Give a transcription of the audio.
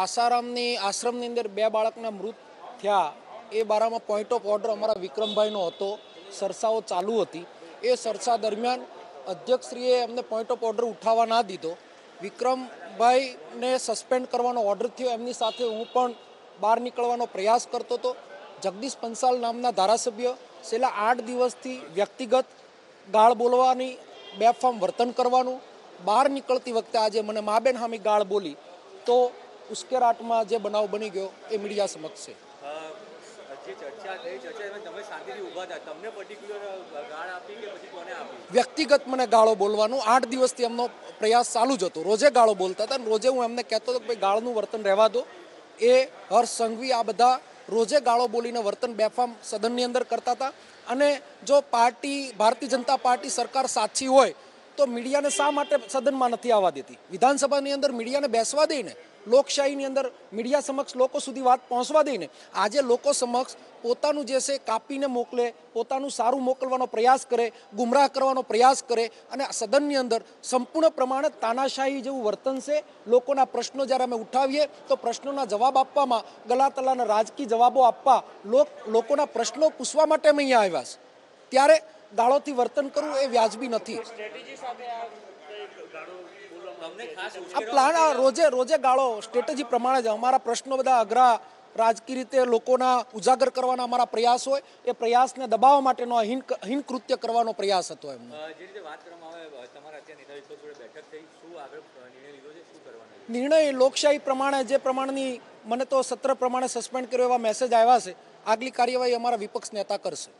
આશ્રમની અંદર 2 બાળકના મૃત થયા એ બારામાં પોઈન્ટ ઓફ ઓર્ડર અમારા વિક્રમભાઈનો હતો. ચર્ચાઓ ચાલુ હતી. એ ચર્ચા દરમિયાન અધ્યક્ષશ્રીએ અમને પોઈન્ટ ઓફ ઓર્ડર ઉઠાવવા ના દીધો. વિક્રમભાઈને સસ્પેન્ડ કરવાનો ઓર્ડર થયો. એમની સાથે હું પણ બહાર નીકળવાનો પ્રયાસ કરતો હતો. જગદીશ પંસાલ નામના ધારાસભ્ય છેલ્લા 8 દિવસથી વ્યક્તિગત ગાળ બોલવાની, બેફામ વર્તન કરવાનું, બહાર નીકળતી વખતે આજે મને માબેન હામી ગાળ બોલી તો ઉશ્કેરાટમાં જે બનાવ બની ગયો એ મીડિયા સમક્ષ છે. વ્યક્તિગત મને ગાળો બોલવાનું 8 દિવસથી એમનો પ્રયાસ ચાલુ જ હતો. રોજે ગાળો બોલતા હતા. રોજે હું એમને કહેતો હતો કે ભાઈ ગાળનું વર્તન રહેવા દો. એ હર્ષ સંઘવી આ બધા રોજે ગાળો બોલીને વર્તન બેફામ સદનની અંદર કરતા હતા. અને જો ભારતીય જનતા પાર્ટી સરકાર સાચી હોય તો મીડિયાને શા માટે સદનમાં નથી આવવા દેતી? વિધાનસભાની અંદર મીડિયાને બેસવા દઈને, લોકશાહીની અંદર મીડિયા સમક્ષ લોકો સુધી વાત પહોંચવા દઈને આજે લોકો સમક્ષ પોતાનું જે છે કાપીને મોકલે, પોતાનું સારું મોકલવાનો પ્રયાસ કરે, ગુમરાહ કરવાનો પ્રયાસ કરે અને સદનની અંદર સંપૂર્ણ પ્રમાણે તાનાશાહી જેવું વર્તન છે. લોકોના પ્રશ્નો જ્યારે અમે ઉઠાવીએ તો પ્રશ્નોના જવાબ આપવામાં ગલાતલાના રાજકીય જવાબો આપવા, લોકોના પ્રશ્નો પૂછવા માટે અમે અહીંયા આવ્યા છે. ત્યારે ગાળોથી વર્તન કરવું એ વ્યાજબી નથી. આ પ્લાન રોજે ગાળો સ્ટ્રેટેજી પ્રમાણે જ અમારા પ્રશ્નો બધા અઘરા રાજકીય રીતે લોકોના ઉજાગર કરવાના અમારા પ્રયાસ હોય એ પ્રયાસને દબાવવા માટેનો હીન કૃત્ય કરવાનો પ્રયાસ હતો એમનો. નિર્ણય લોકશાહી પ્રમાણે જે પ્રમાણની મને તો સત્ર પ્રમાણે સસ્પેન્ડ કર્યો એવા મેસેજ આવ્યા છે. આગલી કાર્યવાહી અમારા વિપક્ષ નેતા કરશે.